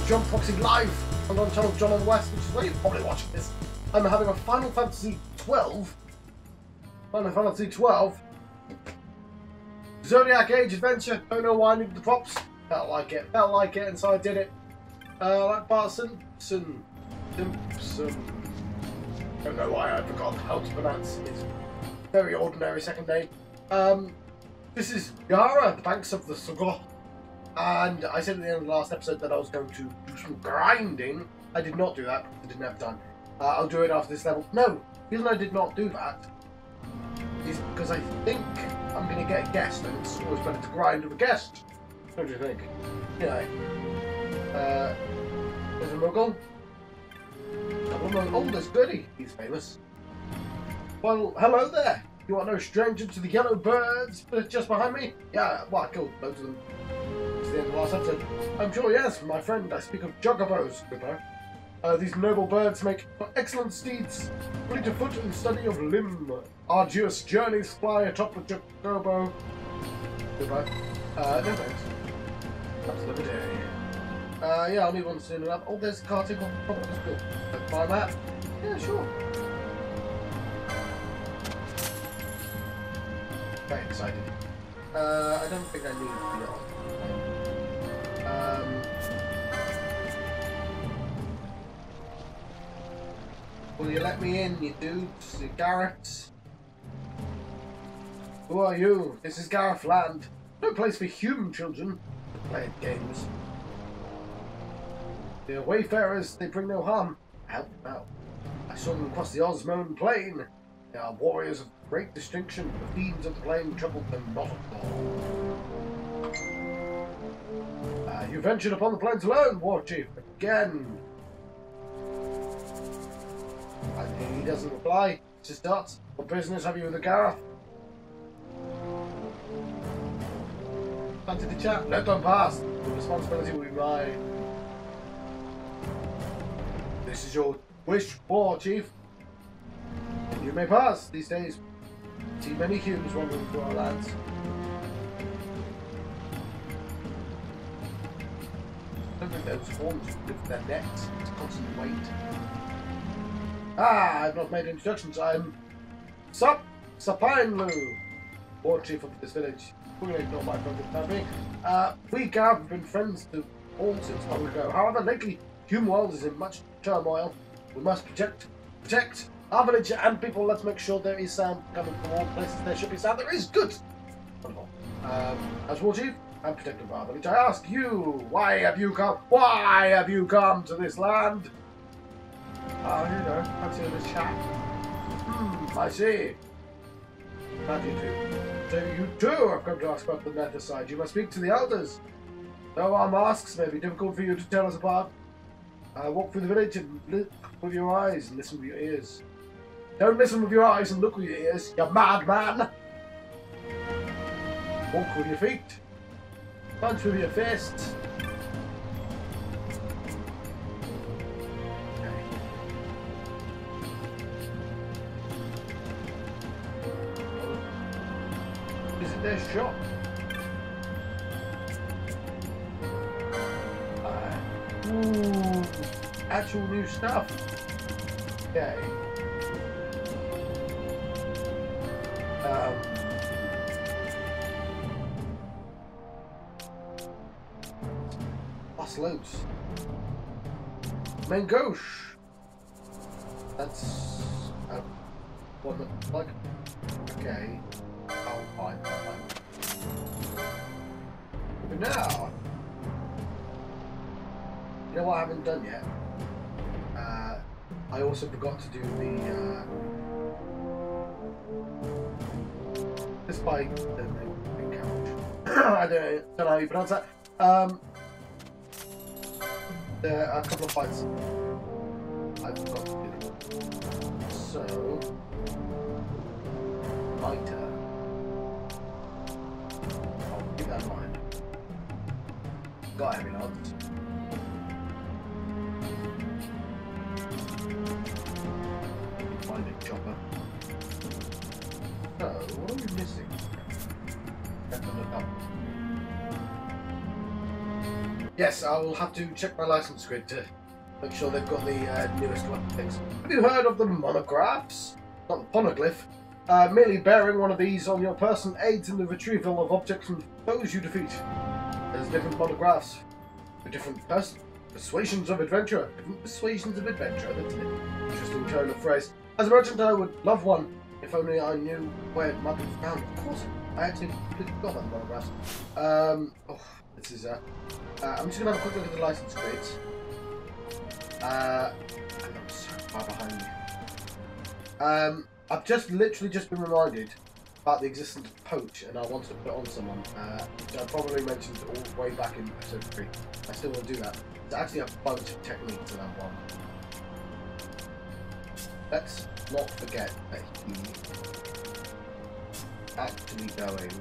Jump Boxing Live on the channel John and West, which is where you're probably watching this. I'm having a Final Fantasy 12. Final Fantasy 12. Zodiac Age Adventure. Don't know why I needed the props. Felt like it, and so I did it. Like Bart Simpson. Don't know why I forgot how to pronounce his very ordinary second name. This is Yara, the banks of the Sugar. And I said at the end of the last episode that I was going to do some grinding. I did not do that because I didn't have time. I'll do it after this level. No, the reason I did not do that is because I think I'm going to get a guest, and it's always better to grind with a guest. What do you think? Yeah. There's a Muggle. Oh, there's Goody. He's famous. Well, hello there. You are no stranger to the yellow birds just behind me? Yeah, well, I killed loads of them. It's the end of the last episode. I'm sure, yes, my friend. I speak of jogabos. Goodbye. These noble birds make excellent steeds, fleet of foot and steady of limb. Arduous journeys fly atop the jogobo. Goodbye. No thanks. That's another day. Yeah, I'll need one soon enough. Oh, there's a carting on top of the school. Buy that? Yeah, sure. Very excited. I don't think I need beyond. Will you let me in, you dudes? You Garrett? Who are you? This is Gareth Land. No place for human children to play at games. The wayfarers, they bring no harm. Help them out. I saw them across the Osmone Plain. They are warriors of great distinction. The fiends of the plain troubled them not at all. You ventured upon the plains alone, War Chief. Again. He doesn't reply. Just starts. What business have you with the Gareth? Fancy the chat? Let them pass. The responsibility will be mine. This is your wish, War Chief. You may pass. These days, see many humans wandering through our lands. I don't think those horns lift their necks. It's constant weight. Ah, I've not made introductions. I'm Sapinlu, War Chief of this village. We're going to ignore my friend for the time being. We Gav have been friends to all since long ago. However, lately, human world is in much turmoil. We must protect our village and people. Let's make sure there is sound coming from all places. There should be sound. There is. Good. Wonderful. As War Chief, I'm protective of our village. I ask you, why have you come? Why have you come to this land? You know, fancy this chat. I see. How do you do? So you too have come to ask about the nether side. You must speak to the elders. Though our masks may be difficult for you to tell us apart. Walk through the village and look with your eyes and listen with your ears. Don't listen with your eyes and look with your ears, you madman! Walk with your feet. Punch with your fists. Is it their shop? Ooh, actual new stuff. Okay. Lost loads. Mangouche. That's what looks like. Okay. I'll find that. But now, you know what I haven't done yet? I also forgot to do the this bike. I don't know how you pronounce that. There are a couple of fights I forgot to do. So, my turn. I'll keep that in mind. Got heavy lance. Find a chopper. So, what are we missing? Let's look up. Yes, I will have to check my license grid to make sure they've got the newest things. Have you heard of the monographs? Not the poneglyph. Merely bearing one of these on your person aids in the retrieval of objects from foes you defeat. There's different monographs for different persuasions of adventure. Different persuasions of adventure. That's an interesting turn of phrase. As a merchant, I would love one if only I knew where it might be found. Of course, I actually completely forgot about the monographs. Oh, this is I'm just gonna have a quick look at the license grids. And I'm so far behind. I've literally just been reminded about the existence of poach, and I wanted to put it on someone, which I probably mentioned all the way back in episode 3. I still want to do that. There's actually a bunch of techniques that I want. Let's not forget that he's actually going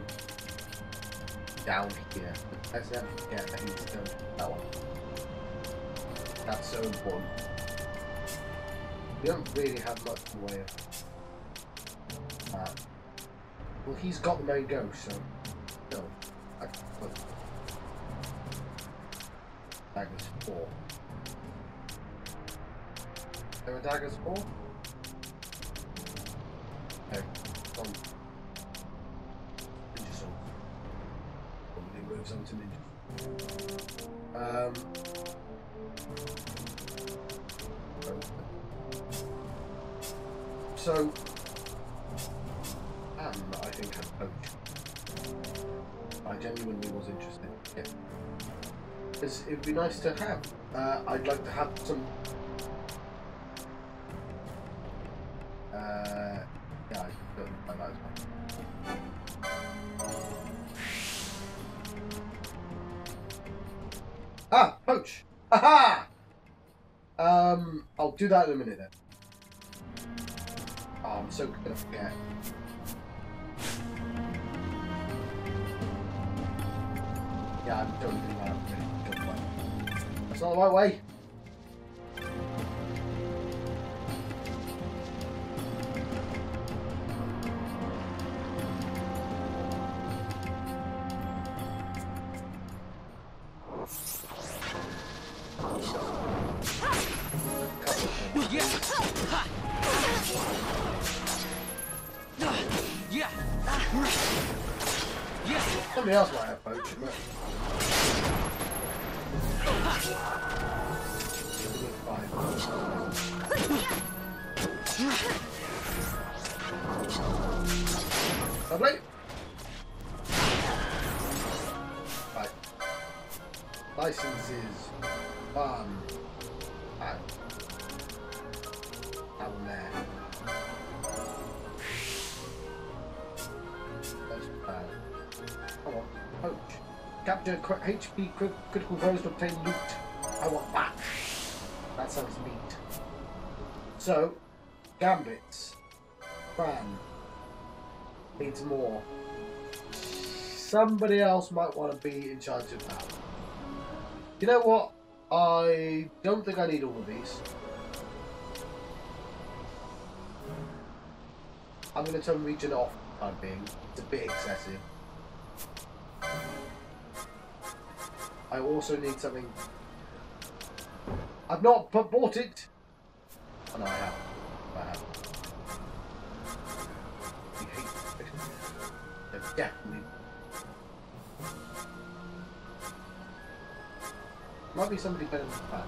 down here. Let's not forget that he's going that one. That's so important. We don't really have much in the way of well, he's got the main go, so no. I can put daggers 4. There are daggers 4? Okay, on. Ninja sword. Probably moves on to ninja. So I think had poach. I genuinely was interested. Yeah. Because it would be nice to have. I'd like to have some. Yeah, I don't like that as well. Ah, poach! Aha! I'll do that in a minute then. Oh, I'm so gonna forget. Yeah, I'm totally doing that. That's not the right way. Somebody else might have poach, but lovely. Right. Licenses. Down there. That's bad. Come on. Poach. Capture HP critical foes to obtain loot. I want that. That sounds neat. So, gambits. Fran. Needs more. Somebody else might want to be in charge of that. You know what? I don't think I need all of these. I'm going to turn region off for the time being. It's a bit excessive. I also need something. I've not bought it. Oh no, I have. I have. You hate it. They're definitely. Might be somebody better than that.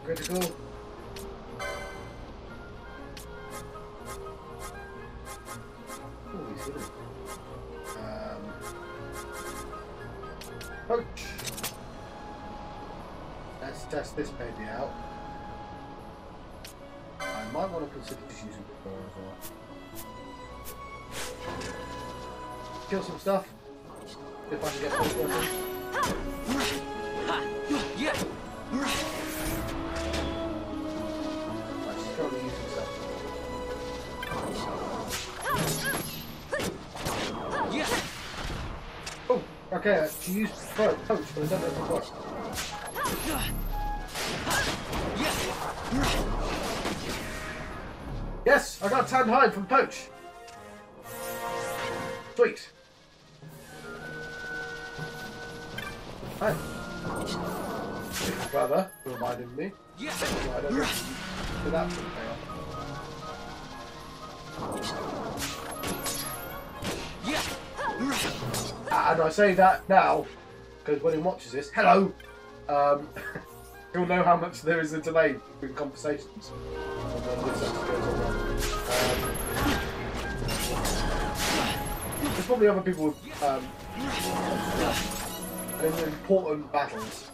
Critical. Oh, he's good. Poach. Let's test this baby out. I might want to consider just using the door as well. Kill some stuff. See if I can get this working. Yeah. Right, she's currently using stuff. Oh, okay, she used poach, but I don't know if it works. Yes, I got a tanned hide from poach. Sweet. Hi. Brother, reminding me. I don't know. So that's going to pay off. And I say that now because when he watches this, hello, he'll know how much there is a delay between conversations. And then this actually goes on wrong. There's probably other people with in important battles.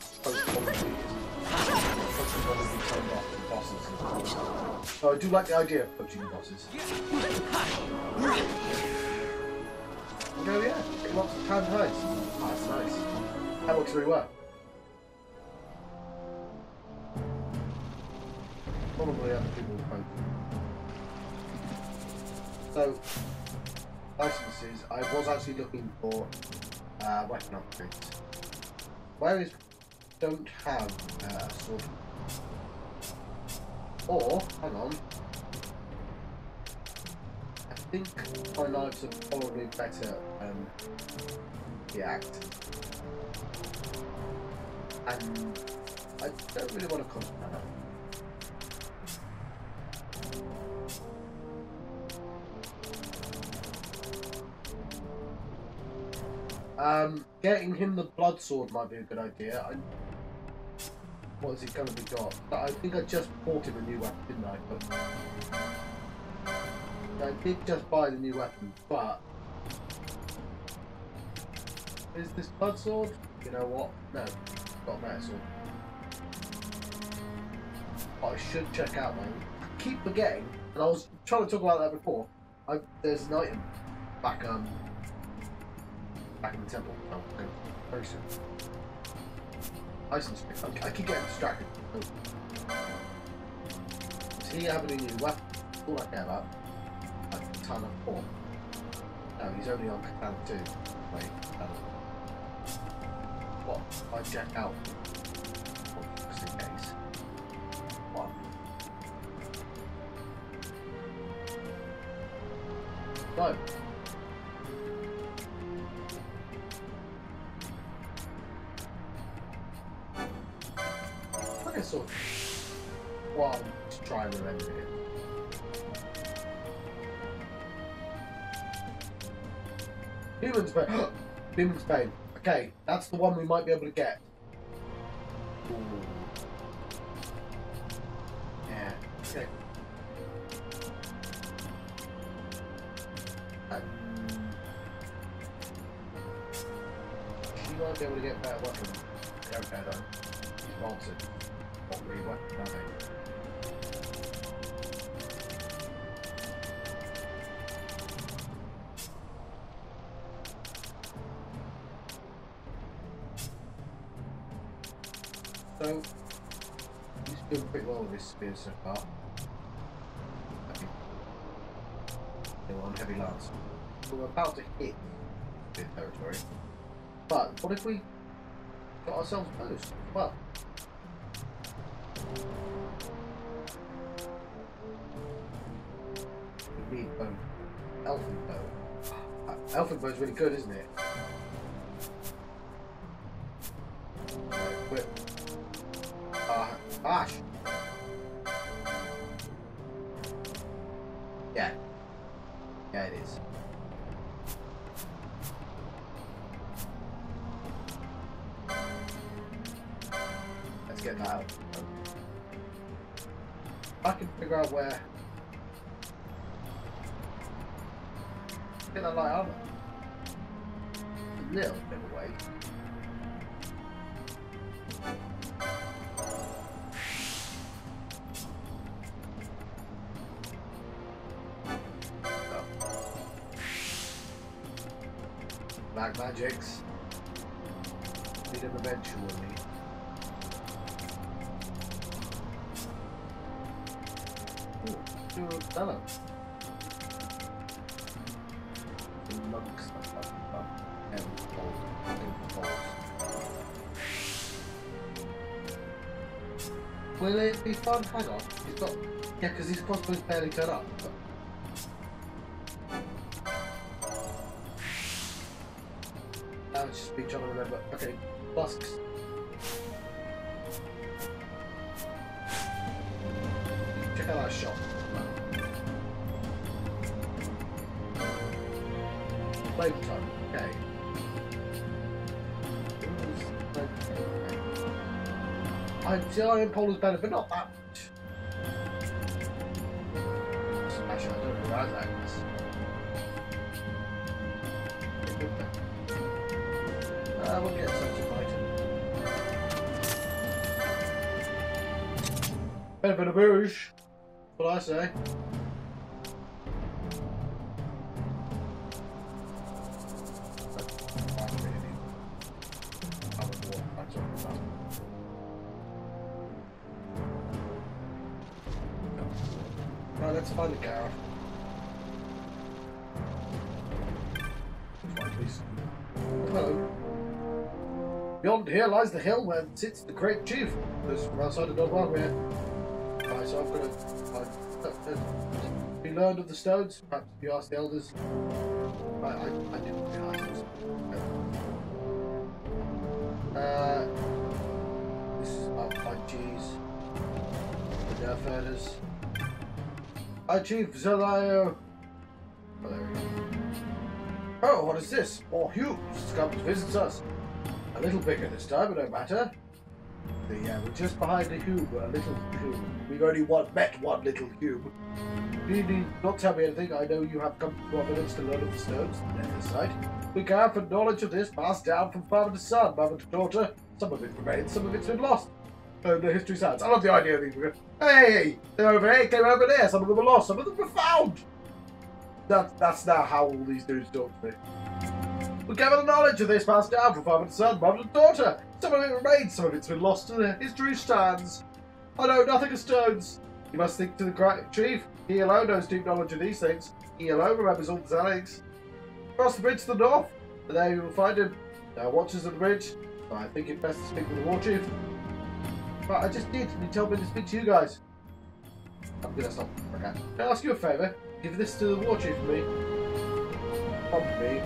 So I do like the idea of poaching bosses. Oh yeah, get lots of time hides. Oh, that's nice. That works really well. Probably other people will poach. So, licenses, I was actually looking for weapon upgrades. Whereas don't have a sword. Or, hang on. I think my knives are probably better than the act. And I don't really want to come that up. Getting him the blood sword might be a good idea. What has he currently got? I think I just bought him a new weapon, didn't I? But I did just buy the new weapon, but is this blood sword? You know what? No, it's got a metal sword. But I should check out mine. I keep forgetting, and I was trying to talk about that before. There's an item back in the temple. I'll go very soon. License pick. I keep getting distracted. Does he have any new weapon? All I care about. Like Katana 4. No, he's only on Katana 2. Wait, what? I check out. Just in case. One. No. Sort of. Well, just try and remember it. Human's Bane. Human's Bane. Okay, that's the one we might be able to get. Ooh. Yeah. Okay. She might be able to get better weapons. Okay, though. She's altered. Not really weapon, are they? So, he's doing pretty well with this spear so far. Still on heavy lance. So we're about to hit spear territory. But what if we got ourselves bows? Well, we need bow. Elfin bow. Elfin bow is really good, isn't it? Whip. Ash. Yeah. Yeah, it is. Let's get that out. I can figure out where. Get that light armor. A little bit away. Black magics. Need them eventually. Ooh, hello. The monks and will it be fun? Hang on. He's got. Yeah, because these crossbows barely turn up. But... just been trying to remember. Okay, flasks. Check out that shop. Flame time. Okay. Iron pole is better, but not that much. Actually, I don't know where that is. We'll get something later. Bit of bouge, what I say. Right, let's find the car. Right, please. Hello. Beyond here lies the hill where sits the great chief. There's from outside of Dodwell here. Right, so I've got to we learned of the stones. Perhaps if you ask the elders. I didn't realise this. This is about 5Gs. The nerf herders. Hi, Chief Zodiac. Oh, there we go. Oh, what is this? More Hughes has come to visit us. A little bigger this time, but no matter. We're just behind the cube, a little cube. We've only met one little cube. You need not tell me anything. I know you have come to our village to learn of the stones, the nether site. We have for knowledge of this passed down from father to son, mother to daughter. Some of it remains, some of it's been lost. The history sides. I love the idea of these. Hey, they're over here, came over there. Some of them were lost, some of them were found. That's now how all these dudes talk to me. We gather the knowledge of this passed down from father to son, mother to daughter. Some of it remains, some of it's been lost, and the history stands. I know nothing of stones. You must think to the great chief. He alone knows deep knowledge of these things. He alone remembers all the Zodiacs. Cross the bridge to the north, and there you will find him. There are watchers at the bridge, so I think it best to speak with the war chief. But I just did, and he told me to speak to you guys. I'm gonna stop. Okay. Can I ask you a favour? Give this to the war chief for me. From me.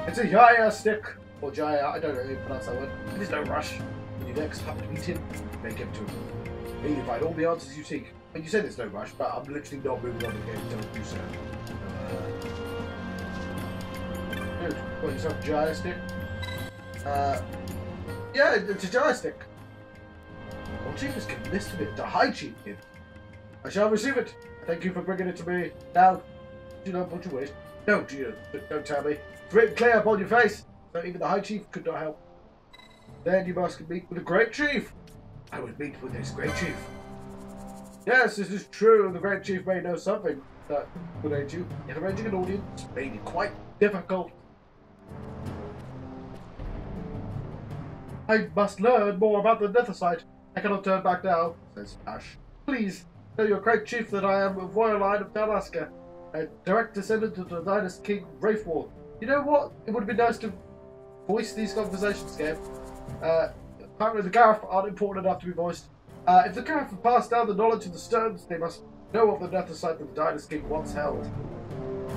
It's a Jaya stick. Or Jaya, I don't know how you pronounce that word. There's no rush. When you next have to meet him, make him to him. He'll provide all the answers you seek. And you said there's no rush, but I'm literally not moving on the game until you do so. Good. What, yourself a Jaya stick? Yeah, it's a Jaya stick. Well, Chief has given this to me, the High Chief did. I shall receive it. Thank you for bringing it to me. Now, do not put your weight. No, don't tell me. It's written clear upon your face. So even the High Chief could not help. Then you must meet with the Great Chief. I would meet with this Great Chief. Yes, this is true. The Great Chief may know something that would aid you. Yet arranging an audience may be quite difficult. I must learn more about the nether site. I cannot turn back now, says Ash. Please, tell your Great Chief that I am of royal line of Alaska, a direct descendant of the dynasty King Wraithwall. You know what? It would be nice to voice these conversations, Gabe. Apparently the Gabranth aren't important enough to be voiced. If the Gabranth have passed down the knowledge of the stones, they must know of the nether site that the dynasty King once held.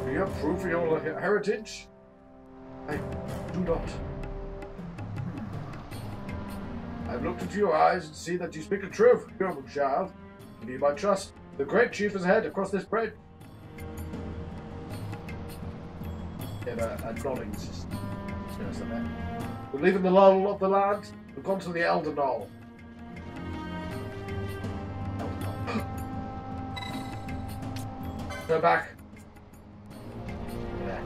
Do you have proof of your heritage? I do not. I've looked into your eyes and see that you speak the truth, young child. Give you my trust. The Great Chief is ahead across this bridge. Yeah, a nodding system. We're leaving the lull of the land. We've gone to the Elder Knoll. Go back. Yeah.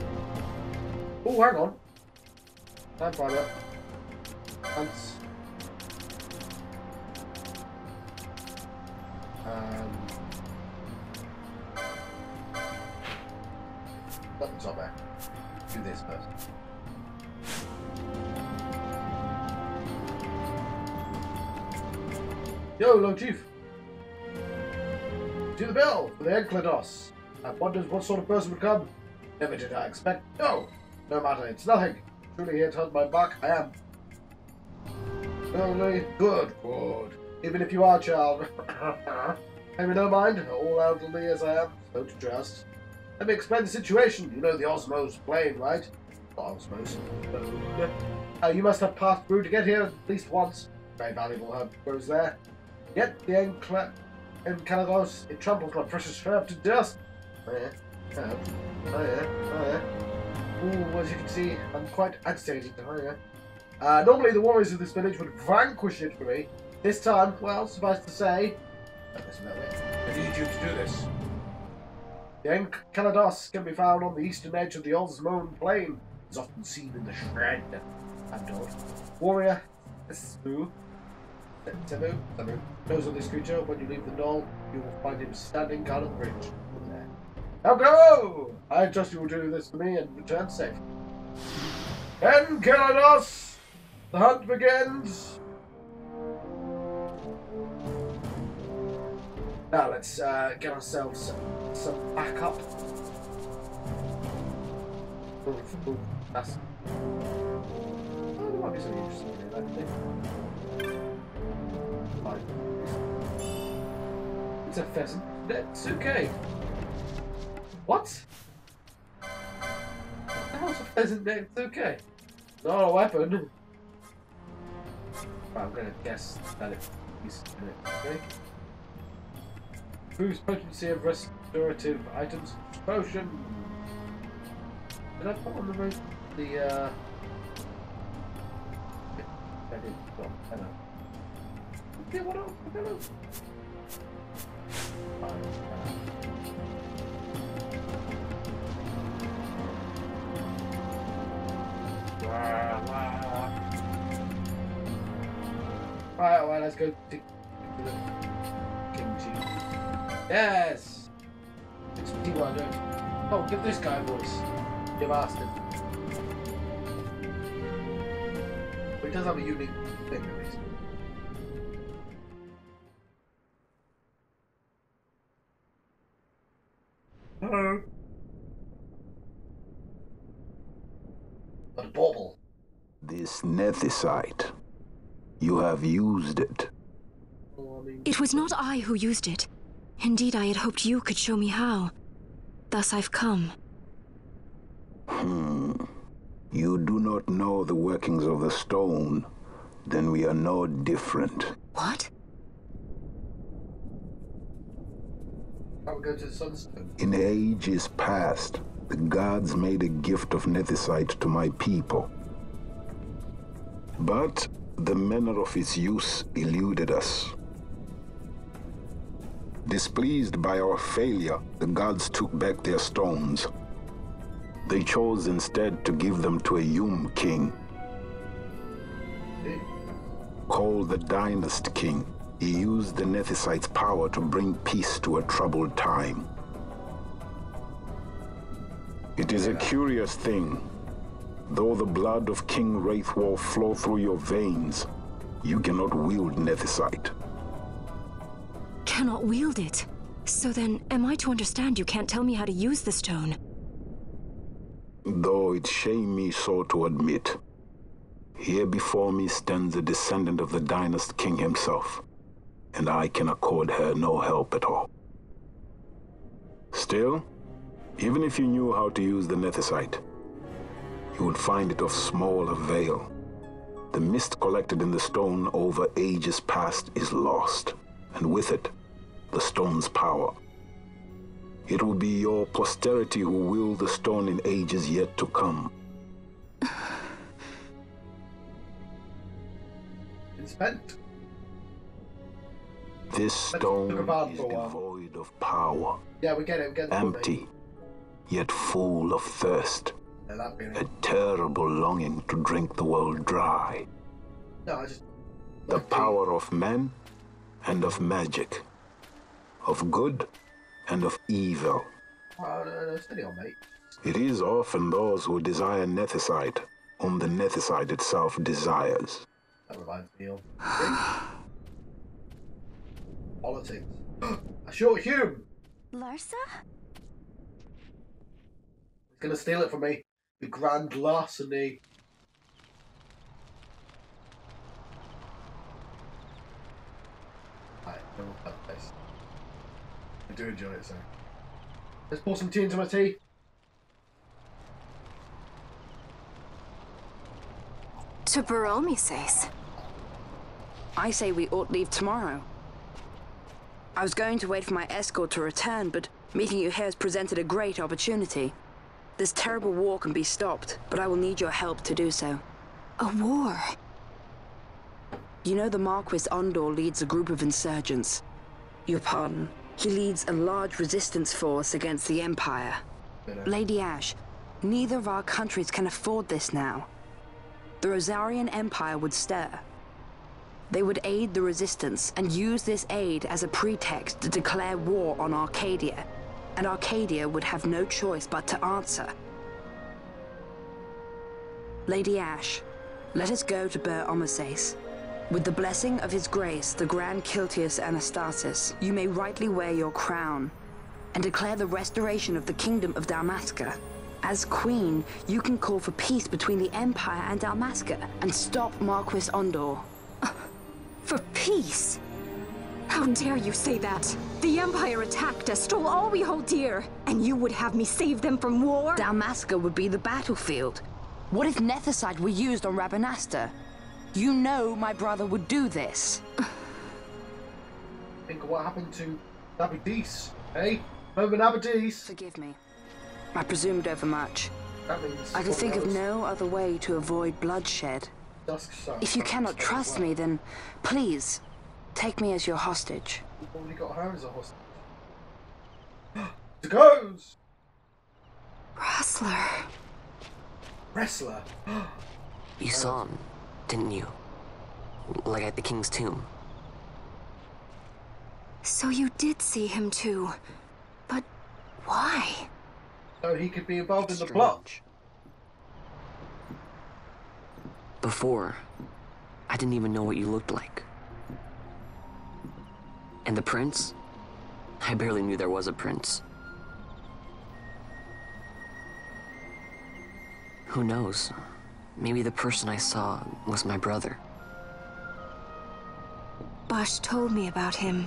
Oh, hang on. Time finder. Ants. Buttons on there. Do this first. Yo, Lord Chief. To the bell for the Enclados. I wondered what sort of person would come. Never did I expect. No matter, it's nothing. Truly here to hunt my buck, I am. Only good. Even if you are, child. Have you no mind? All elderly as I am, so to trust. Let me explain the situation. You know the Osmos plane, right? I suppose. But, yeah. You must have passed through to get here at least once. Very valuable herb grows there. Yet the Encaladus, it tramples my precious herb to dust. Oh yeah. Oh yeah. Oh yeah. Ooh, as you can see, I'm quite agitated. Oh yeah. Normally the warriors of this village would vanquish it for me. This time, well, suffice to say, I need you to do this. The Encaladus can be found on the eastern edge of the Osmone Plain. It's often seen in the shred. I'm told. Warrior Samu knows of this creature. When you leave the knoll, you will find him standing guard on the bridge. There. Now go! I trust you will do this for me and return safe. Encaladus! The hunt begins! Now let's get ourselves some backup. That's... Oh, there might be something interesting in there, actually. Fine. It's a pheasant. It's okay. What? What the hell's a pheasant neck? It's okay. Not a weapon. Right, I'm gonna guess that it's in it. Okay. Boost potency of restorative items. Potion. Did I put on the road the I did. I know. Okay, what else? I don't know. Right, well, let's go to the King Chief. Yes! It's what I do. Oh, give this guy a voice. You bastard. But he does have a unique thing, at least. Hello. But a bauble. This nethicite. You have used it. It was not I who used it. Indeed, I had hoped you could show me how. Thus I've come. You do not know the workings of the stone. Then we are no different. What? I will go to the sunstone. In ages past, the gods made a gift of nethicite to my people. But the manner of its use eluded us. Displeased by our failure, the gods took back their stones. They chose instead to give them to a Yum king. Called the Dynast King, he used the nethicite's power to bring peace to a troubled time. It is a curious thing. Though the blood of King Wraithwolf flow through your veins, you cannot wield nethicite. Cannot wield it? So then, am I to understand you can't tell me how to use the stone? Though it shame me so to admit, here before me stands a descendant of the Dynast King himself, and I can accord her no help at all. Still, even if you knew how to use the nethicite, you would find it of small avail. The mist collected in the stone over ages past is lost, and with it, the stone's power. It will be your posterity who will the stone in ages yet to come. It's spent. This stone is devoid of power. Yeah, we get it. We get it. Empty, yet full of thirst. A terrible longing to drink the world dry. No, the power of men and of magic. Of good and of evil. Oh, no, steady on, mate. It is often those who desire nethicite whom the nethicite itself desires. That reminds me of politics. A short Hume! Larsa? He's gonna steal it from me. The grand larceny. Alright, no more that place. I do enjoy it, so. Let's pour some tea into my tea. To Baromi says. I say we ought leave tomorrow. I was going to wait for my escort to return, but meeting you here has presented a great opportunity. This terrible war can be stopped, but I will need your help to do so. A war? You know the Marquis Ondor leads a group of insurgents. Your pardon. He leads a large resistance force against the Empire. Lady Ash, neither of our countries can afford this now. The Rosarian Empire would stir. They would aid the resistance and use this aid as a pretext to declare war on Arcadia, and Arcadia would have no choice but to answer. Lady Ash, let us go to Ber Omases. With the blessing of His Grace, the Grand Kiltius Anastasis, you may rightly wear your crown and declare the restoration of the Kingdom of Dalmasca. As Queen, you can call for peace between the Empire and Dalmasca and stop Marquis Ondor. For peace? How dare you say that? The Empire attacked us, stole all we hold dear, and you would have me save them from war? Dalmasca would be the battlefield. What if Nethicite were used on Rabanasta? You know my brother would do this. Think of what happened to Nabadis, eh? Remember Nabadis? Forgive me. I presumed overmuch. That means I could think of no other way to avoid bloodshed. If you cannot trust me, then please, take me as your hostage. We've already got her as a hostage. It goes! Wrestler. You saw him, didn't you? Like at the King's tomb. So you did see him too. But why? So he could be involved in the plot. Before, I didn't even know what you looked like. And the prince? I barely knew there was a prince. Who knows? Maybe the person I saw was my brother. Bash told me about him.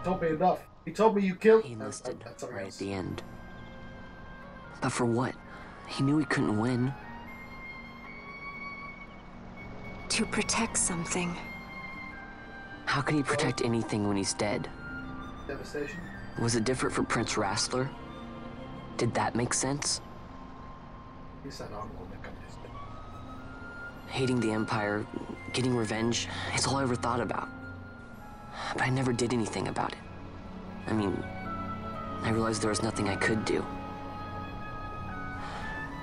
Told me enough. He told me you killed He enlisted right at the end. But for what? He knew he couldn't win. To protect something. How can he protect anything when he's dead? Devastation. Was it different for Prince Rassler? Did that make sense? He said, I'm going to come this way. Hating the Empire, getting revenge, it's all I ever thought about. But I never did anything about it. I mean, I realized there was nothing I could do.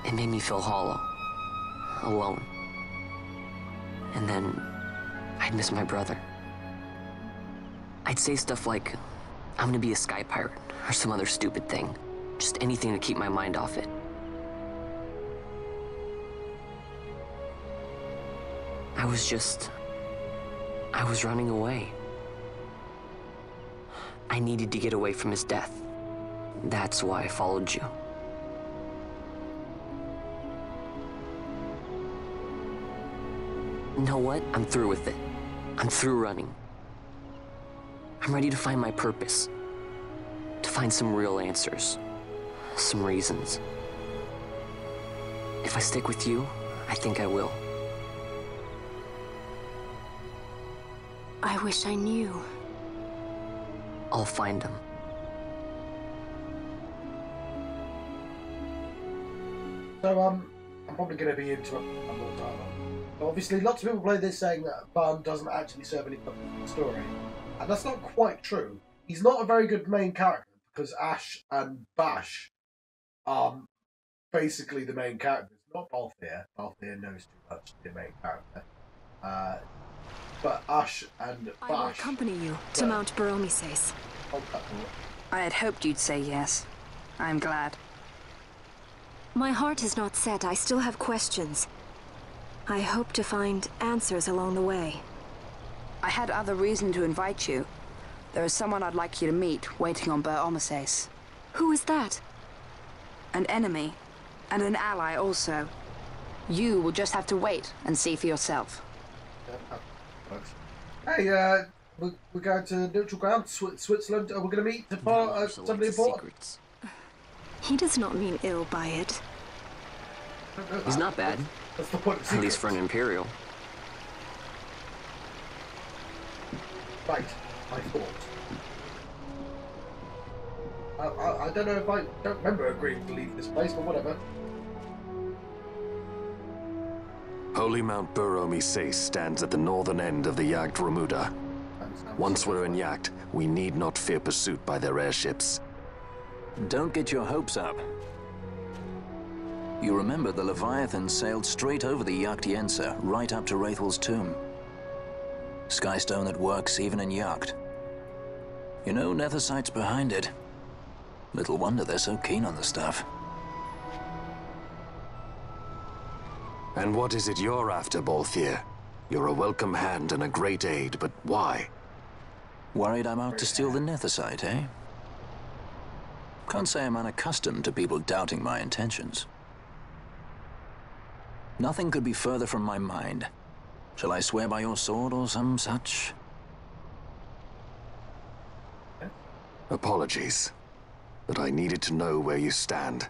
It made me feel hollow, alone. And then, I'd miss my brother. I'd say stuff like, I'm gonna be a sky pirate, or some other stupid thing. Just anything to keep my mind off it. I was running away. I needed to get away from his death. That's why I followed you. You know what? I'm through with it. I'm through running. I'm ready to find my purpose. To find some real answers. Some reasons. If I stick with you, I think I will. I wish I knew. I'll find him. So, I'm probably going to be into it more time. Obviously, lots of people play this saying that Barn doesn't actually serve any purpose in the story. And that's not quite true. He's not a very good main character, because Ash and Bash are basically the main characters, not Balthier. Balthier knows too much to be a main character. But Ash and Bash... I will accompany you to Mount Baromises. I had hoped you'd say yes. I'm glad. My heart is not set. I still have questions. I hope to find answers along the way. I had other reason to invite you. There is someone I'd like you to meet, waiting on Ber Omases. Who is that? An enemy, and an ally also. You will just have to wait and see for yourself. Hey, we're going to neutral ground, Switzerland. We're going to meet somebody important. He does not mean ill by it. He's not bad. That's the point of At least for an secrets. Imperial. Right, I thought. I don't know if I don't remember agreeing to leave this place, but whatever. Holy Mount Bur-Om E16 stands at the northern end of the Yacht Remuda. Once we're in Yacht, we need not fear pursuit by their airships. Don't get your hopes up. You remember the Leviathan sailed straight over the Yacht, right up to Wraithel's tomb. Skystone that works even in Yacht. You know, Nethersight's behind it. Little wonder they're so keen on the stuff. And what is it you're after, Balthier? You're a welcome hand and a great aid, but why? Worried I'm out to steal the Nethersight, eh? Can't say I'm unaccustomed to people doubting my intentions. Nothing could be further from my mind. Shall I swear by your sword or some such? Apologies, but I needed to know where you stand.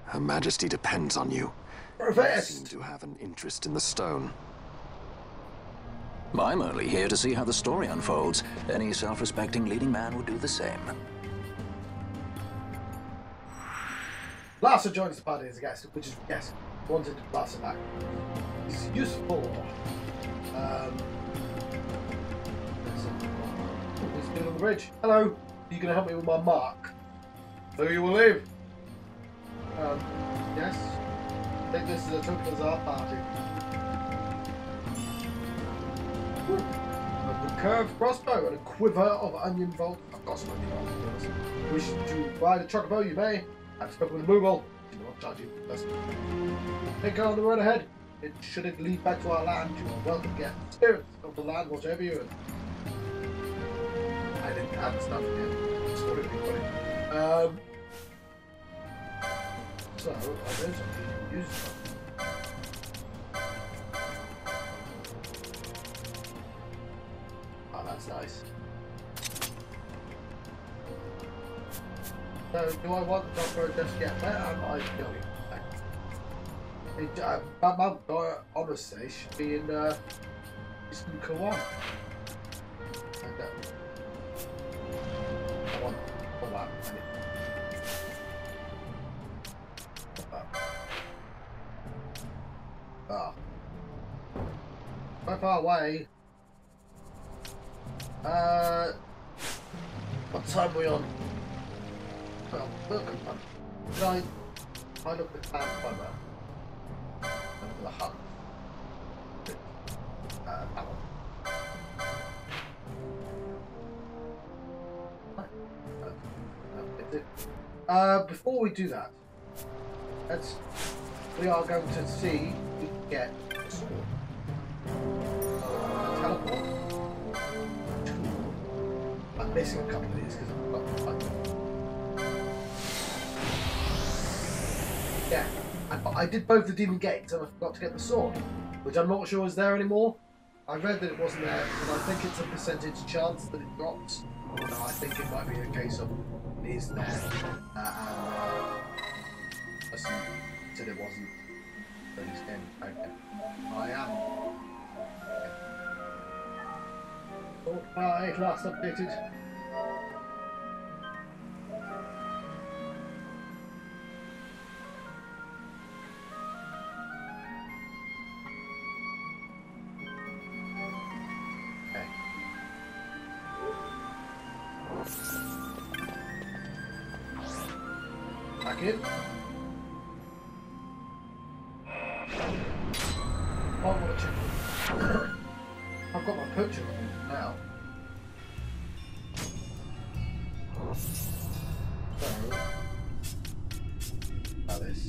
Her Majesty depends on you. You seem to have an interest in the stone. I'm only here to see how the story unfolds. Any self-respecting leading man would do the same. Larsa joins the party as a guest, which is, yes, wanted Larsa back. He's useful. He's been on the bridge. Hello. Are you going to help me with my mark? So you will leave. Yes. Take this as a token as our party. A curved crossbow and a quiver of onion bolt. I've got some onion bolts. Wish to ride a chocobo, you may. I've spoken with the Moogle. Do not charge you. Take on the road ahead. Should it lead back to our land, you are welcome to get spirits of the land, whatever you in. I didn't have the stuff yet. Just wanted to be funny. So, I know something you can use. Oh, that's nice. So, do I want the doctor just yet? Where am I going? Mount honestly should be in Eastern Kawan. I want all that. Ah. So far away. What time are we on? Well, look at that. Did I look at the time by that? The hub. That one. Before we do that, we are going to see if we can get a sword. Teleport. I'm missing a couple of these because I've got like, yeah. I did both the demon gates and I forgot to get the sword, which I'm not sure is there anymore. I read that it wasn't there, and I think it's a percentage chance that it drops. So I think it might be a case of it is there, and person said it wasn't. But he's getting okay. I am. Thought by last updated. Back in. I want to check. I've got my poacher on now. So, about this.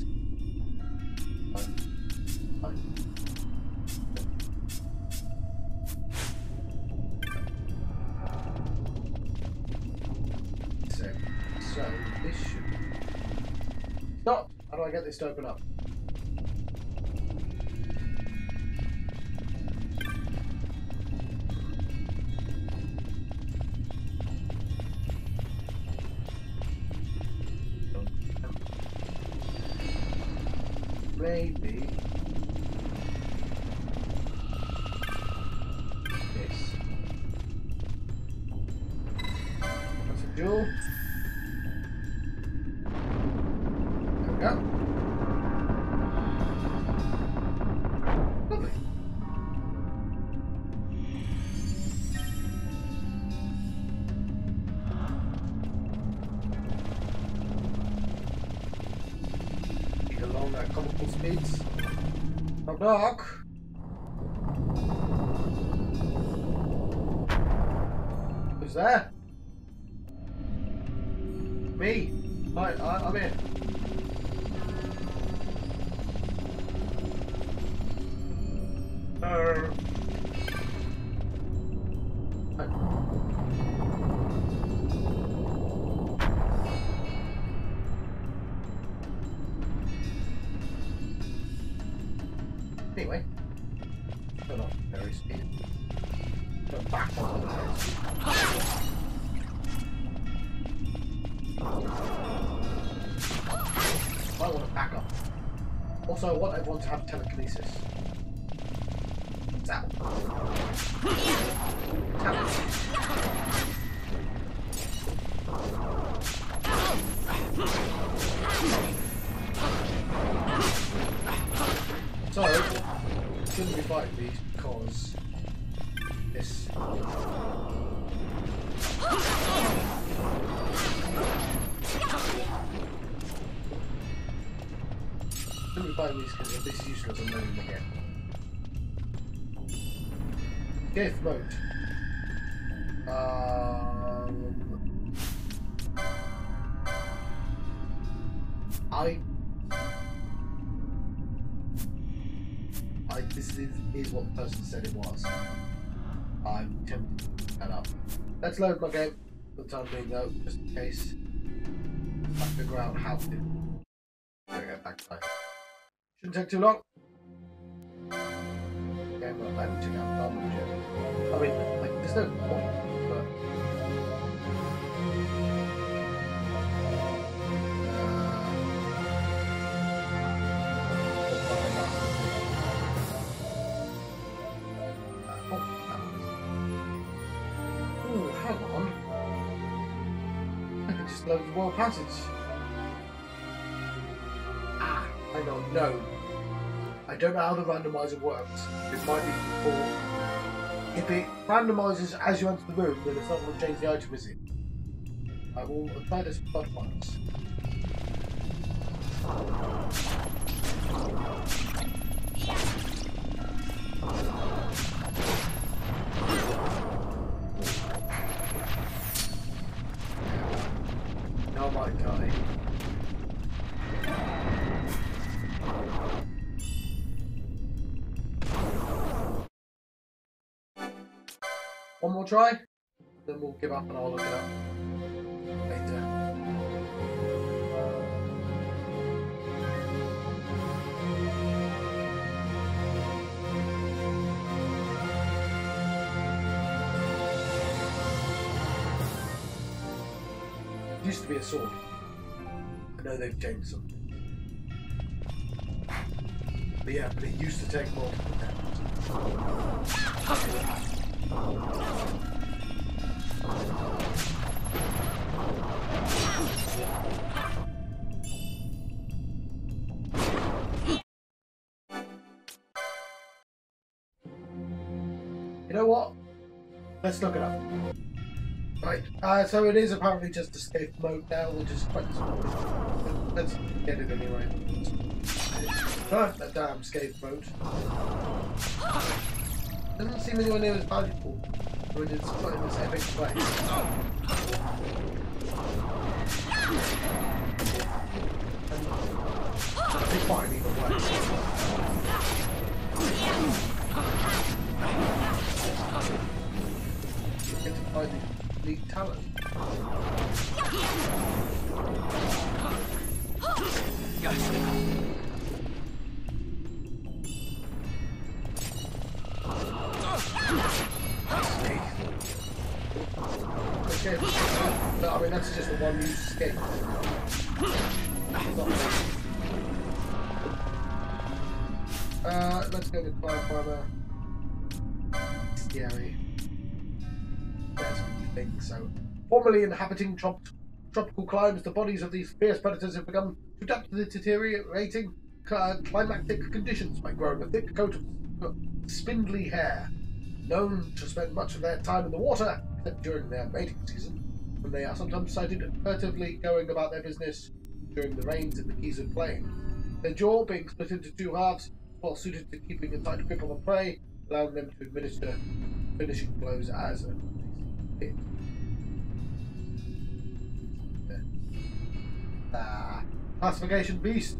So this should stop. How do I get this to open up? Maybe Jewel. There we go. Lovely. Get along at comical speeds. Not dark. Who's there? Me. Hi, I'm here. Anyway, turn off very speed. Turn back on the very speed. I want to back up. Also, I want everyone to have telekinesis. Zap. Tap. So, I shouldn't be fighting these because this. Shouldn't be fighting these because if this is useless, I'm loading them again. Gift mode. This is what the person said it was. I'm tempted to pick that up. Let's load my game for the time being though, just in case I figure out how to get back to life. Shouldn't take too long. Okay, well, I haven't checked out the garbage yet. I mean, like, there's no point, but load the Royal Passage. Ah, I don't know. I don't know how the randomizer works. It might be for... If it randomizes as you enter the room, then it's not going to change the item, is it? I will try this blood once. I might die. One more try, then we'll give up and I'll look it up later. It used to be a sword. I know they've changed something. But yeah, but it used to take multiple attempts. You know what? Let's look it up. Right, so it is apparently just escape mode now, which is quite disappointing. Let's get it anyway. That damn escape mode. Doesn't seem anywhere near as valuable when it's put in this epic place. It's fine either way. You get to find the elite talent. Okay, no, I mean that's just the one use escape. Let's go to Cloud Farmer. Scary. That's what you think, so Formerly inhabiting tropical climes, the bodies of these fierce predators have begun to adapt to the deteriorating climatic conditions by growing a thick coat of spindly hair. Known to spend much of their time in the water, except during their mating season, when they are sometimes sighted furtively going about their business during the rains in the XII plains. Their jaw, being split into two halves, is well suited to keeping a tight grip on the prey, allowing them to administer finishing blows as a hit. Classification beast,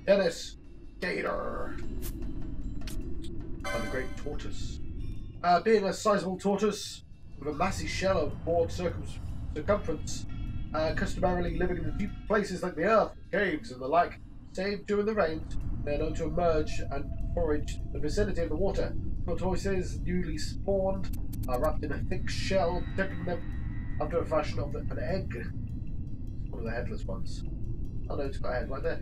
Dennis, Gator, and the great tortoise. Being a sizable tortoise with a massy shell of broad circumference, customarily living in the deep places like the earth, caves, and the like, save during the rains, they are known to emerge and forage in the vicinity of the water. Tortoises, newly spawned, are wrapped in a thick shell, protecting them after a fashion of an egg. One of the headless ones. Oh no, it's got a head right there.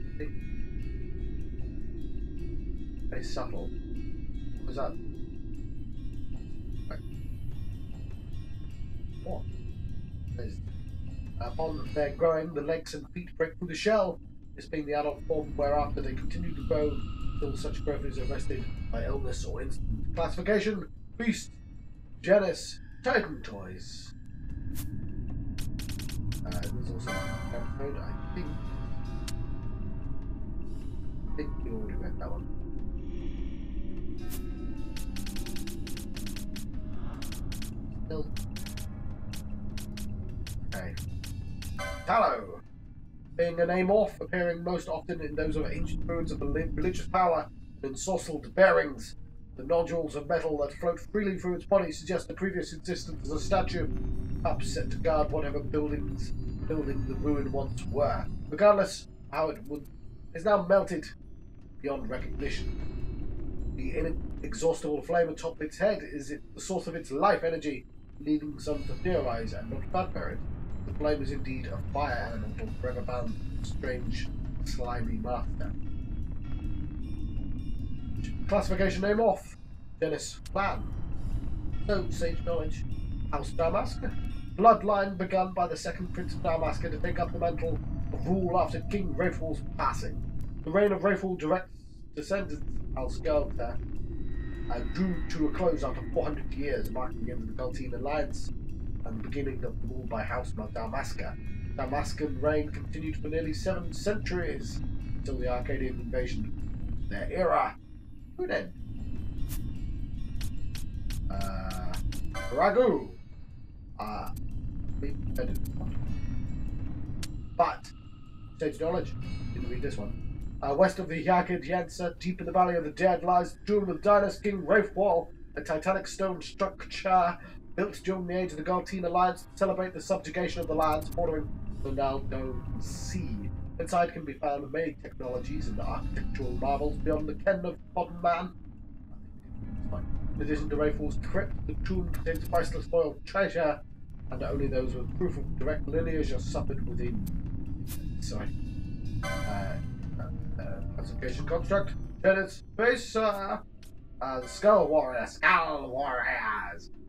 Very subtle. What was that? What? Upon their growing, the legs and feet break through the shell, this being the adult form, whereafter they continue to grow until such growth is arrested by illness or instant. Classification: Beast, Genus, Titan Toys. There's also a camp code, I think you already read that one. Still. Okay. Tallow. Being an amorph, appearing most often in those of ancient ruins of religious power and ensorcelled bearings. The nodules of metal that float freely through its body suggest the previous existence as a statue, perhaps set to guard whatever building the ruin once were. Regardless of how it is now melted beyond recognition. The inexhaustible flame atop its head is the source of its life energy, leading some to theorize and not bad it. The flame is indeed a fire elemental forever bound to a strange, slimy master. Classification name off. Genus Clan. No sage knowledge. House Damaska. Bloodline begun by the second Prince of Damaska to take up the mantle of rule after King Raiful's passing. The reign of Raiful direct descendants, Alsgelta, drew to a close after 400 years, marking the end of the Galtine alliance and the beginning of the rule by House Damaska. Damascan reign continued for nearly 7 centuries until the Arcadian invasion. Their era would end. Ragu. But stage knowledge. Didn't read this one. West of the Yagid Yensa, deep in the Valley of the Dead, lies the tomb of Dynast King Raifwall, a titanic stone structure built during the age of the Galtine Alliance to celebrate the subjugation of the lands bordering the now-known sea. Inside can be found many technologies and architectural marvels beyond the ken of modern man. In addition to Raiful's crypt, the tomb contains priceless royal treasure, and only those with proof of direct lineage are suffered within. Sorry. Classification construct. Genus Spacer. Skull Warriors.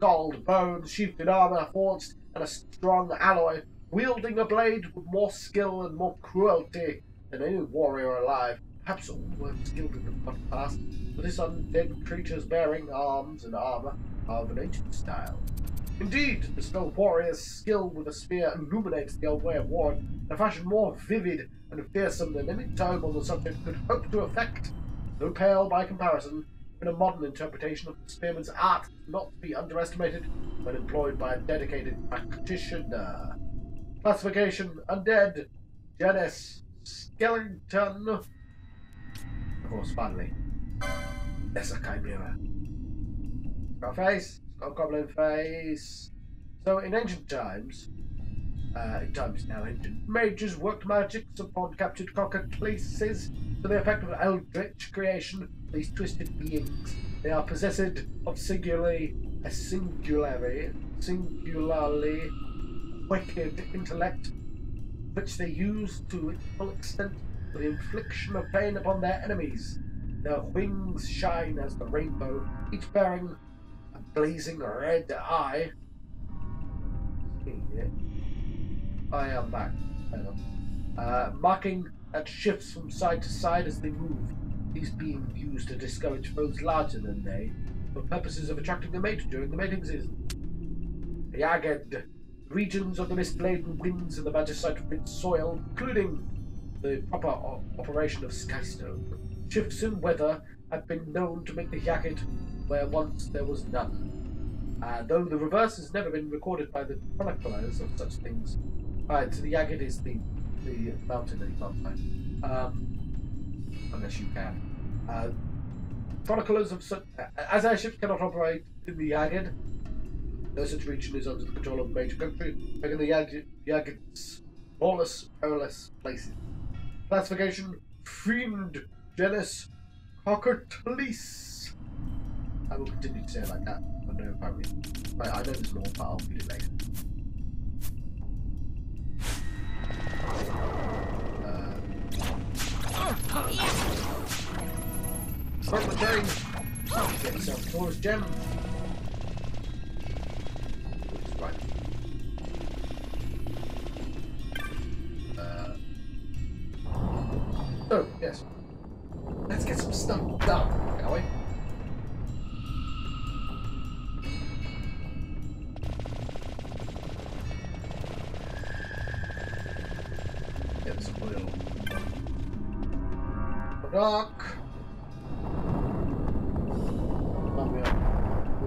Gold, bones, sheathed in armor, forged and a strong alloy, wielding a blade with more skill and more cruelty than any warrior alive. Perhaps all were skilled in the past, but this undead creature's bearing arms and armor are of an ancient style. Indeed, the Skull Warrior's skill with a spear illuminates the old way of war in a fashion more vivid and fearsome than any tome on the subject could hope to effect. Though pale by comparison, in a modern interpretation of the spearman's art not to be underestimated when employed by a dedicated practitioner. Classification: Undead. Genus Skeleton. Of course, finally, Lesser Chimera. Got face, got goblin face. So in ancient times, now ancient, mages worked magics upon captured cockatrices to the effect of eldritch creation. These twisted beings, they are possessed of singularly wicked intellect, which they use to its full extent for the infliction of pain upon their enemies. Their wings shine as the rainbow, each bearing a blazing red eye. I am back. Marking at shifts from side to side as they move. These being used to discourage foes larger than they, for purposes of attracting a mate during the mating season. Jagged. Regions of the mist-laden winds and the magicite-rich soil, including the proper operation of skystone. Shifts in weather have been known to make the Jagged where once there was none. Though the reverse has never been recorded by the chroniclers of such things. Alright, so the Jagged is the mountain that you can't find. Unless you can. Chroniclers of such... as airships cannot operate in the Jagged, no such region is under the control of a major country, making the Jaggeds lawless, perilous places. Classification: Fiend, genus, Cockertlease. I will continue to say it like that, but no apparent reason. Right, I know there's more, but I'll read it later. Start the day. Get yourself a Taurus gem. Right. Oh, yes. Let's get some stuff done, shall we? Get some oil. Rock.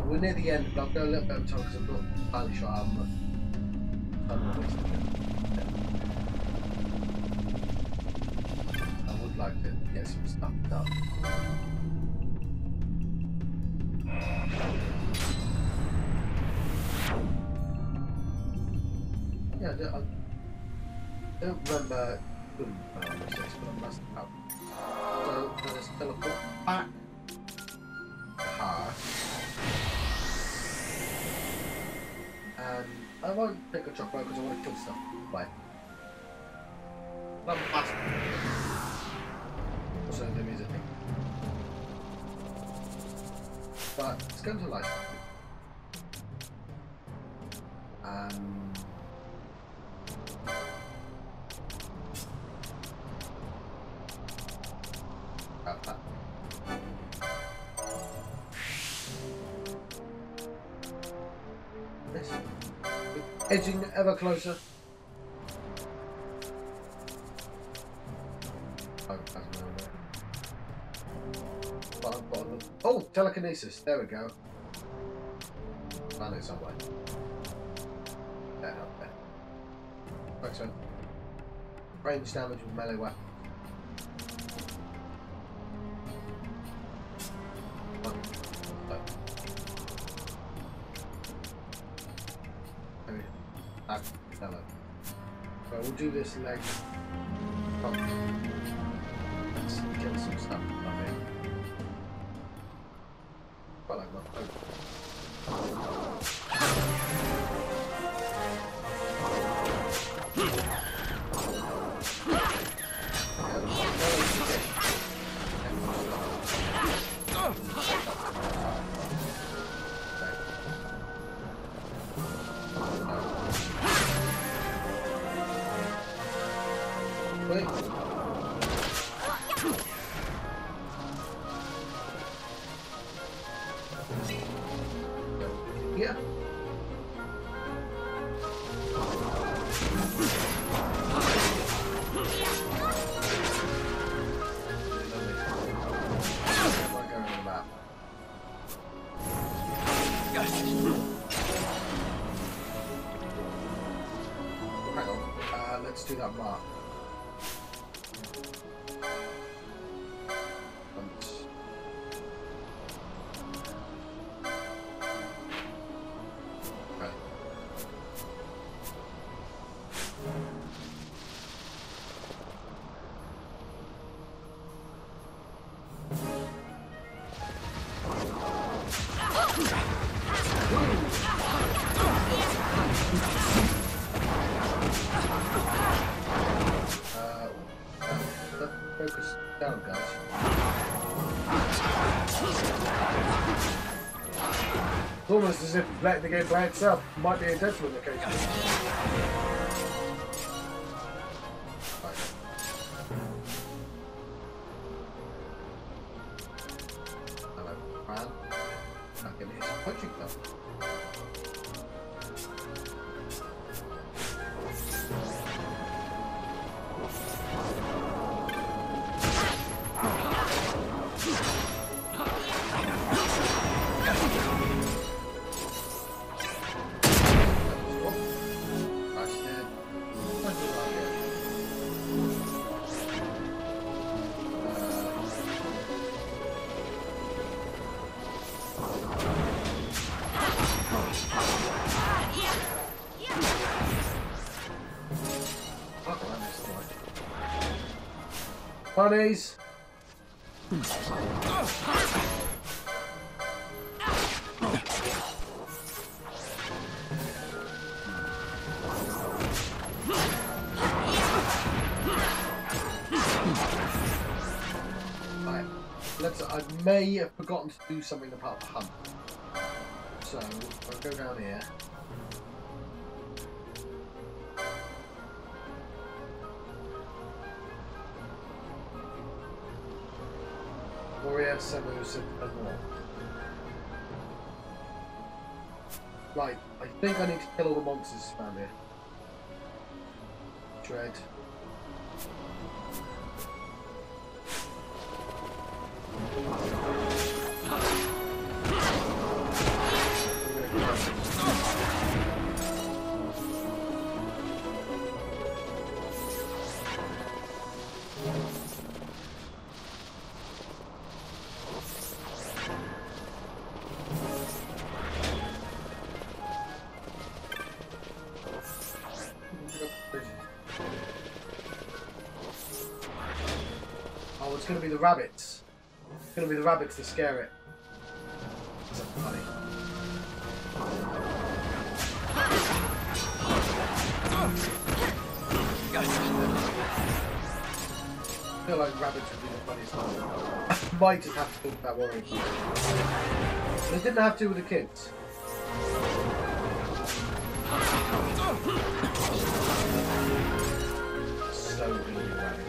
We're near the end, but I'll go a little bit of time because I'm not entirely sure how much time I'm wasting. I would like to get some stuff done. Yeah, I don't remember doing this, but I must have. So, let's teleport back. And I won't pick a chocolate because I want to kill stuff. Bye. Not fast. Also, there is a thing. But it's going to light. Edging ever closer. Oh, telekinesis. There we go. Found it somewhere. There, up there. Excellent. Range damage with melee weapon. So we'll do this leg. Oh. Let's get some stuff up here. Quite like that. Yeah. Hang on. Let's do that mark. Focus down, guys. It's almost as if letting the game play itself might be a detriment occasionally. Bunnies. Right. I may have forgotten to do something about the hunt. So I'll go down here. Warrior, Semus, and more. Right, I think I need to kill all the monsters around here. Dread. Oh, it's going to be the rabbits. It's going to be the rabbits to scare it. That's funny. I feel like rabbits would be the funniest one. I might just have to talk about worrying. They didn't have to with the kids. So good to be rabbit.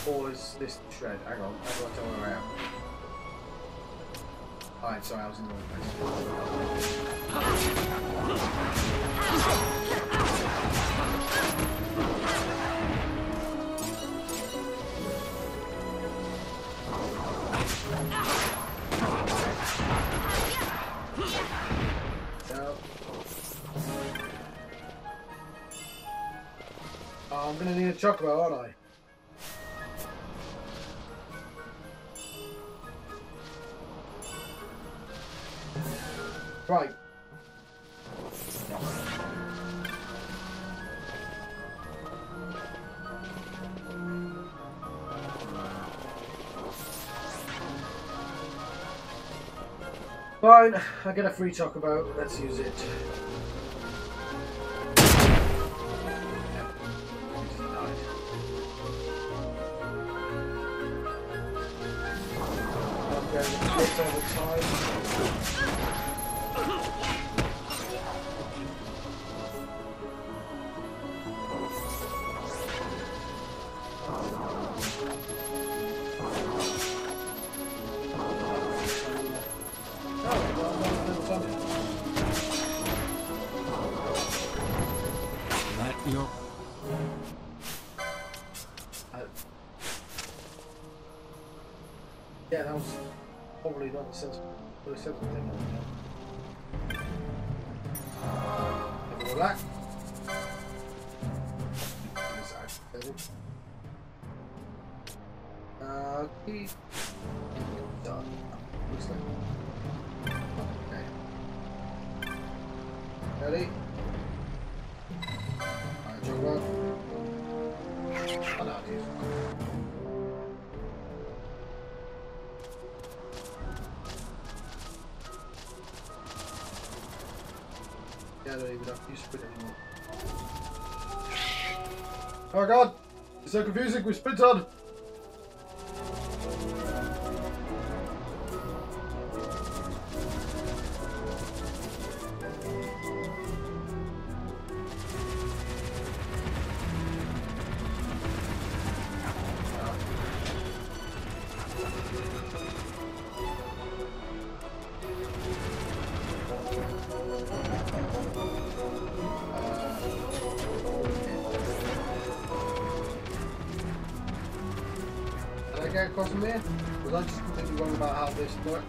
Or is this shred? Hang on, how do I turn it around? Alright, sorry, I was in the wrong place. No. Oh, I'm gonna need a chocobo, aren't I? Right. Fine, I get a free chocobo, let's use it. I'm going to get over time. Yeah, that was probably not the sensible thing. Have all that. Key. Done. Looks like. Okay. Ready? Alright, jog on. Oh no, geez. Yeah, I don't even have to use sprint anymore. Oh god! It's so confusing with sprint on! Get across from here? Was I just completely wrong about how this works?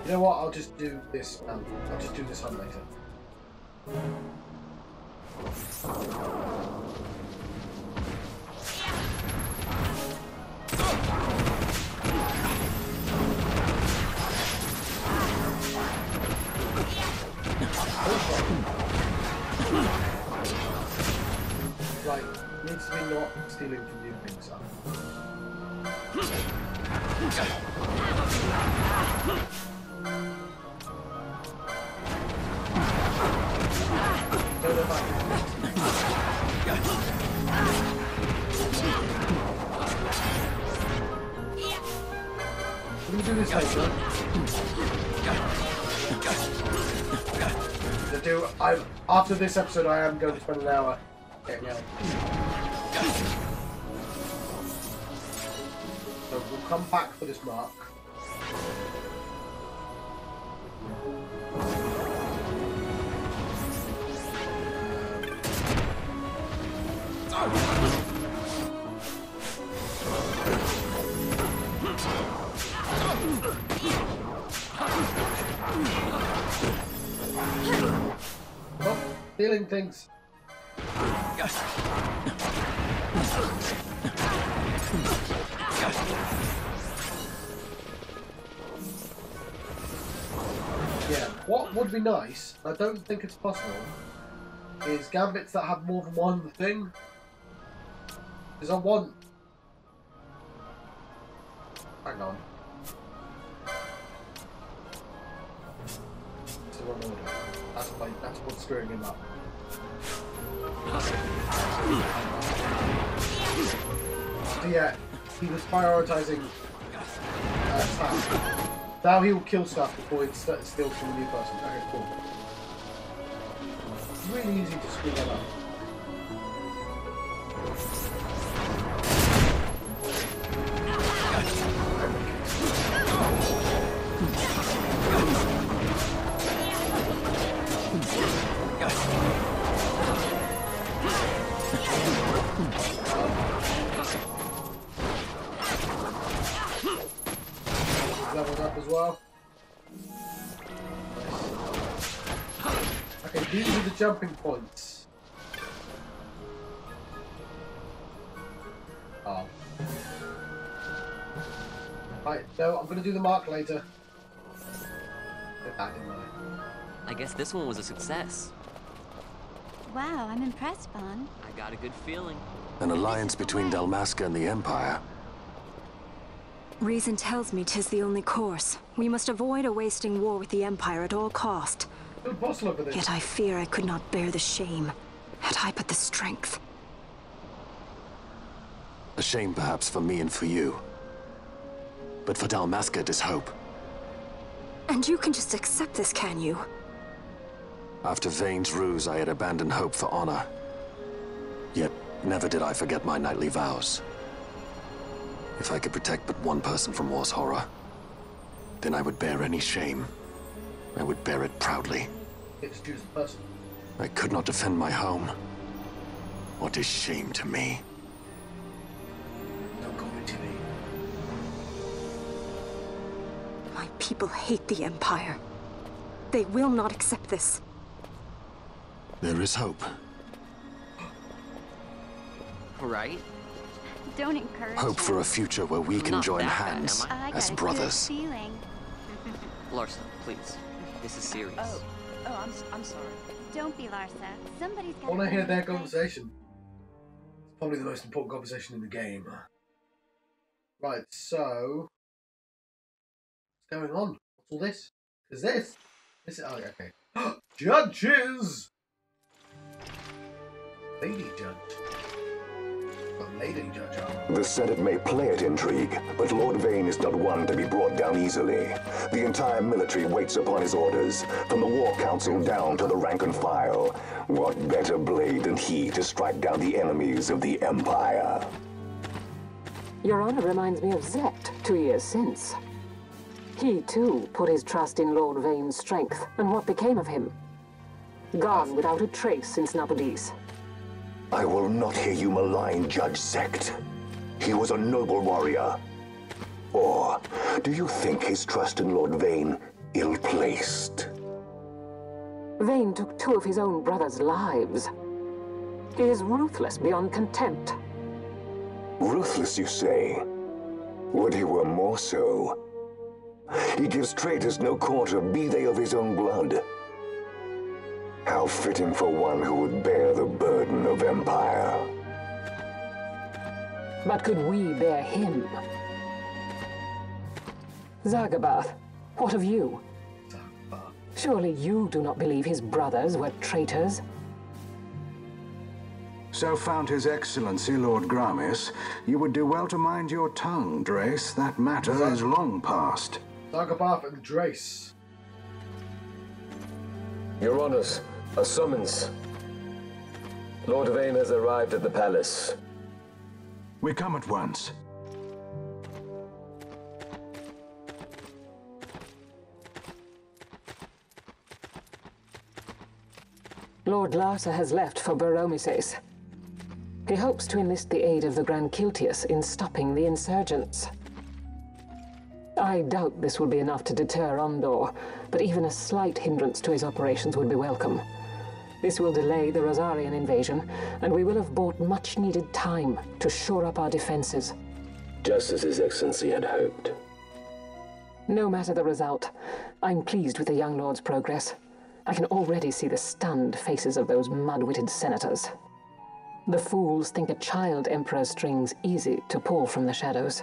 You know what? I'll just do this. I'll just do this hunt later. Right, needs to be not stealing from you things up. Don't know about Let me do this later. After this episode, I am going to spend an hour getting out. So we'll come back for this mark. Oh, stealing things. Yeah, what would be nice, I don't think it's possible, is gambits that have more than one thing. Because I want... Hang on. It's the wrong order. That's what's screwing him up. So yeah, he was prioritising stuff. Now he will kill stuff before it steals from a new person. Okay, cool. It's really easy to screw that up. Leveled up as well. Okay, these are the jumping points. Oh. Right, no, I'm going to do the mark later. Get that in there. I guess this one was a success. Wow, I'm impressed, Vaughn. I got a good feeling. An alliance between Dalmasca and the Empire. Reason tells me 'tis the only course. We must avoid a wasting war with the Empire at all cost. Good boss look at this. Yet I fear I could not bear the shame, had I but the strength. A shame perhaps for me and for you. But for Dalmasca it is hope. And you can just accept this, can you? After Vane's ruse, I had abandoned hope for honor. Yet, never did I forget my knightly vows. If I could protect but one person from war's horror, then I would bear any shame. I would bear it proudly. Get to choose the person. I could not defend my home. What is shame to me? Don't call me Timmy. My people hate the Empire. They will not accept this. There is hope. Right? Don't encourage Hope for a future where we can Not join that bad, hands am I? got as a brothers. Good feeling. Larsa, please. This is serious. I'm sorry. Don't be, Larsa. Somebody's got. I want to hear their conversation. It's probably the most important conversation in the game. Right, so... What's going on? What's all this? Is this? This is... Oh, okay. Judges! Lady judge. Got lady judge on. The Senate may play at intrigue, but Lord Vane is not one to be brought down easily. The entire military waits upon his orders, from the War Council down to the rank and file. What better blade than he to strike down the enemies of the Empire? Your Honor reminds me of Zecht 2 years since. He, too, put his trust in Lord Vane's strength, and what became of him? Gone without a trace since Nabudis. I will not hear you malign Judge Zecht. He was a noble warrior. Or do you think his trust in Lord Vane ill-placed. Vane took 2 of his own brother's lives. He is ruthless beyond contempt. Ruthless, you say? Would he were more so. He gives traitors no quarter, be they of his own blood. How fitting for one who would bear the burden of empire. But could we bear him? Zagabath, what of you? Surely you do not believe his brothers were traitors? So found His Excellency Lord Gramis, you would do well to mind your tongue, Drace. That matter is long past. Zagabath and Drace. Your Honors, a summons. Lord Vane has arrived at the palace. We come at once. Lord Larsa has left for Baromises. He hopes to enlist the aid of the Grand Kiltius in stopping the insurgents. I doubt this will be enough to deter Ondor, but even a slight hindrance to his operations would be welcome. This will delay the Rosarian invasion, and we will have bought much-needed time to shore up our defenses. Just as His Excellency had hoped. No matter the result, I'm pleased with the young lord's progress. I can already see the stunned faces of those mud-witted senators. The fools think a child emperor's strings easy to pull from the shadows.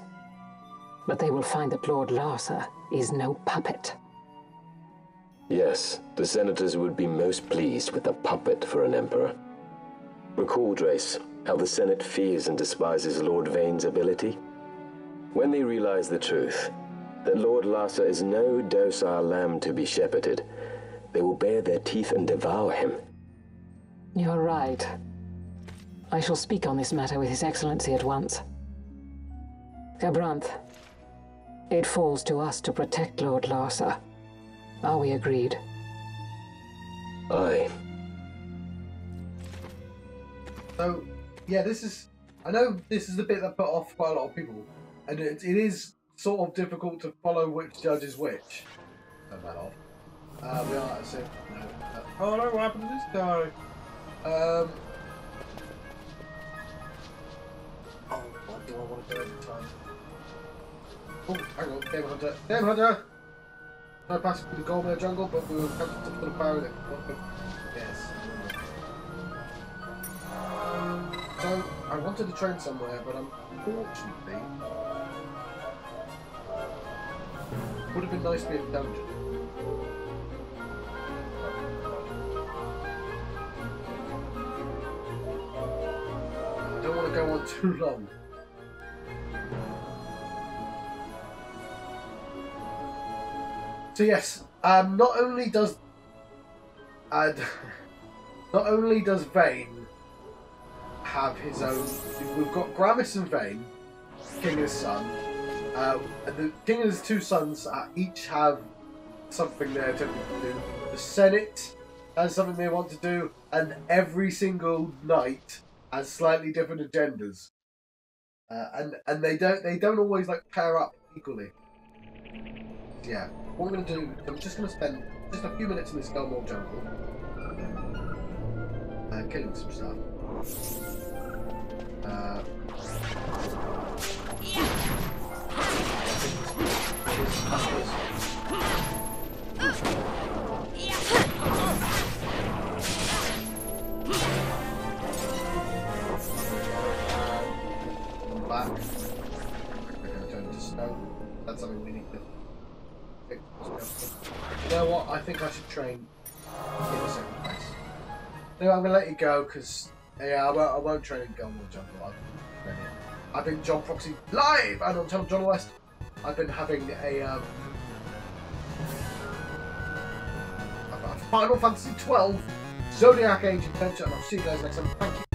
But they will find that Lord Larsa is no puppet. Yes, the senators would be most pleased with a puppet for an emperor. Recall, Drace, how the Senate fears and despises Lord Vane's ability. When they realize the truth, that Lord Larsa is no docile lamb to be shepherded, they will bare their teeth and devour him. You're right. I shall speak on this matter with His Excellency at once. Gabranth, it falls to us to protect Lord Larsa. Are we agreed? Aye. So, yeah, I know this is the bit that put off quite a lot of people, and it is sort of difficult to follow which judge is which. Turn that off. We are at the oh no, what happened to this guy? Oh, what do I want to do every time? Oh, hang on, Game Hunter. Game Hunter! No passing through the Goldmere jungle, but we will come to the power that. Yes. So, I wanted to train somewhere, but unfortunately, it would have been nice to be in a dungeon. I don't want to go on too long. So yes, not only does Vane have his own. We've got Gramis and Vane, king and his son. And the king and his 2 sons each have something they're attempting to do. The Senate has something they want to do, and every single knight has slightly different agendas. And they don't always like pair up equally. Yeah, what I'm going to do, I'm just going to spend just a few minutes in this Goldmore jungle, killing some stuff. Back. We're going to turn to stone. That's something we need to fix. You know what? I think I should train in the second place. No, I'm going to let you go because yeah, I won't train in Goldmore Jungle. I've been John Proxy live and on Channel John West. I've been having a Final Fantasy XII Zodiac Age adventure, and I'll see you guys next time. Thank you.